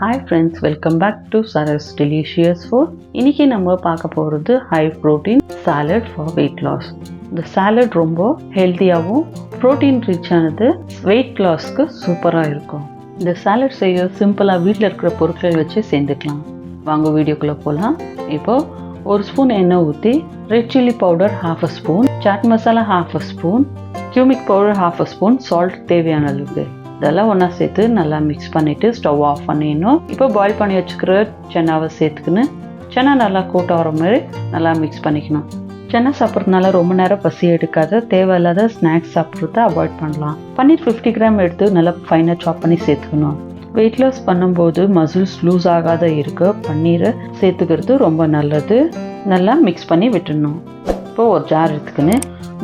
Hi friends, welcome back to Sarah's Delicious Food. இன்னைக்கு நம்ம பார்க்க போகிறது high protein salad for weight loss. இந்த salad ரொம்ப ஹெல்த்தியாகவும் ப்ரோட்டீன் ரிச்சானது வெயிட் லாஸ்க்கு சூப்பராக இருக்கும். இந்த salad செய்ய சிம்பிளாக வீட்டில் இருக்கிற பொருட்களை வச்சு செஞ்சுக்கலாம். வாங்க வீடியோக்குள்ளே போகலாம். இப்போது ஒரு ஸ்பூன் எண்ணெய் ஊற்றி red chilli powder ½ spoon, chaat masala ½ spoon, cumin powder ½ spoon, salt தேவையான அளவுக்கு இதெல்லாம் ஒன்றா சேர்த்து நல்லா மிக்ஸ் பண்ணிவிட்டு ஸ்டவ் ஆஃப் பண்ணிடணும். இப்போ பாயில் பண்ணி வச்சுக்கிற சென்னாவை சேர்த்துக்கின்னு சென்னா நல்லா கோட் ஆகிற மாதிரி நல்லா மிக்ஸ் பண்ணிக்கணும். சென்னா சாப்பிட்றதுனால ரொம்ப நேரம் பசி எடுக்காத தேவையில்லாத ஸ்நாக்ஸ் சாப்பிட்றத அவாய்ட் பண்ணலாம். பன்னீர் 50 கிராம் எடுத்து நல்லா ஃபைனாக சாப் பண்ணி சேர்த்துக்கணும். வெயிட் லாஸ் பண்ணும்போது மசில்ஸ் லூஸ் ஆகாத இருக்க பன்னீரை சேர்த்துக்கிறது ரொம்ப நல்லது. நல்லா மிக்ஸ் பண்ணி விட்டுடணும். இப்போது ஒரு ஜார் எடுத்துக்கின்னு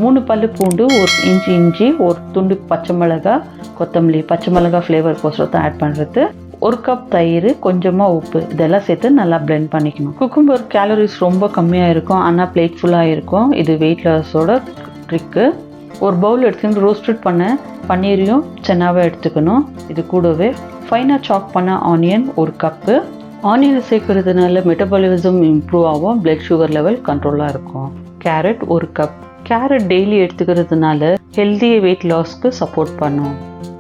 3 பல்லு பூண்டு, 1 இன்ச்சு இஞ்சி, ஒரு துண்டு பச்சை மிளகாய், கொத்தமல்லி, பச்சை மிளகாய் ஃப்ளேவர் கோசரத்தை ஆட் பண்ணுறது, 1 கப் தயிர், கொஞ்சமாக உப்பு இதெல்லாம் சேர்த்து நல்லா பிளெண்ட் பண்ணிக்கணும். குக்கும்பர் கேலரிஸ் ரொம்ப கம்மியாக இருக்கும், ஆனால் பிளேட் ஃபுல்லாக இருக்கும். இது வெயிட் லாஸோட ட்ரிக்கு. ஒரு பவுல் எடுத்துக்கிட்டு ரோஸ்டட் பண்ண பன்னீரையும் சென்னாவை எடுத்துக்கணும். இது கூடவே ஃபைனாக சாப் பண்ண ஆனியன் 1 கப்பு. ஆனியனை சேர்க்கறதுனால மெட்டபாலிசம் இம்ப்ரூவ் ஆகும், பிளட் சுகர் லெவல் கண்ட்ரோலாக இருக்கும். Carrot 1 cup. கேரட் டெய்லி எடுத்துக்கிறதுனால ஹெல்தி வெயிட் லாஸ்க்கு சப்போர்ட் பண்ணும்.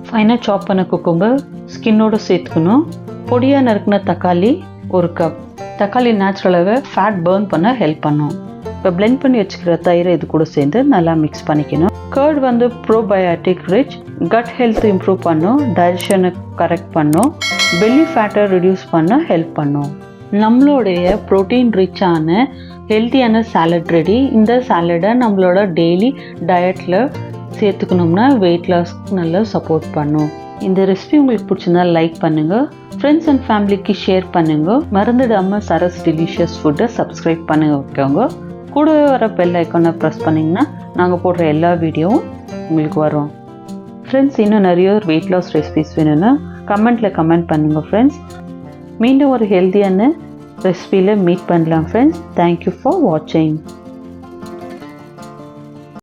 ஃபைனாக சாப் பண்ண குக்கும்பர் ஸ்கின்னோடு சேர்த்துக்கணும். பொடியாக நறுக்கின தக்காளி 1 கப். தக்காளி நேச்சுரலாகவே ஃபேட் பர்ன் பண்ண ஹெல்ப் பண்ணும். இப்போ பிளெண்ட் பண்ணி வச்சுக்கிற தயிரை இது கூட சேர்ந்து நல்லா மிக்ஸ் பண்ணிக்கணும். கர்ட் வந்து probiotic rich, cut health improve பண்ணும், டைஜஷனை கரெக்ட் பண்ணும், பெல்லி ஃபேட்டை ரிடியூஸ் பண்ண ஹெல்ப் பண்ணும். நம்மளுடைய ப்ரோட்டீன் ரிச்சான ஹெல்த்தியான சாலட் ரெடி. இந்த சாலடை நம்மளோட டெய்லி டயட்டில் சேர்த்துக்கணும்னா வெயிட் லாஸ்க்கு நல்லா சப்போர்ட் பண்ணும். இந்த ரெசிபி உங்களுக்கு பிடிச்சிருந்தா லைக் பண்ணுங்கள், ஃப்ரெண்ட்ஸ் அண்ட் ஃபேமிலிக்கு ஷேர் பண்ணுங்கள். மறந்துடாமல் சரஸ் டெலிஷியஸ் ஃபுட்டை சப்ஸ்கிரைப் பண்ணுங்க வைக்கோங்க. கூடவே வர பெல் ஐக்கானை ப்ரெஸ் பண்ணிங்கன்னா நாங்கள் போடுற எல்லா வீடியோவும் உங்களுக்கு வரும். ஃப்ரெண்ட்ஸ், இன்னும் நிறைய வெயிட் லாஸ் ரெசிபிஸ் வேணும்னா கமெண்ட்டில் கமெண்ட் பண்ணுங்கள் ஃப்ரெண்ட்ஸ். மீண்டும் ஒரு ஹெல்த்தியான ரெசிபியில் மீட் பண்ணலாம் ஃப்ரெண்ட்ஸ். தேங்க்யூ ஃபார் வாட்சிங்.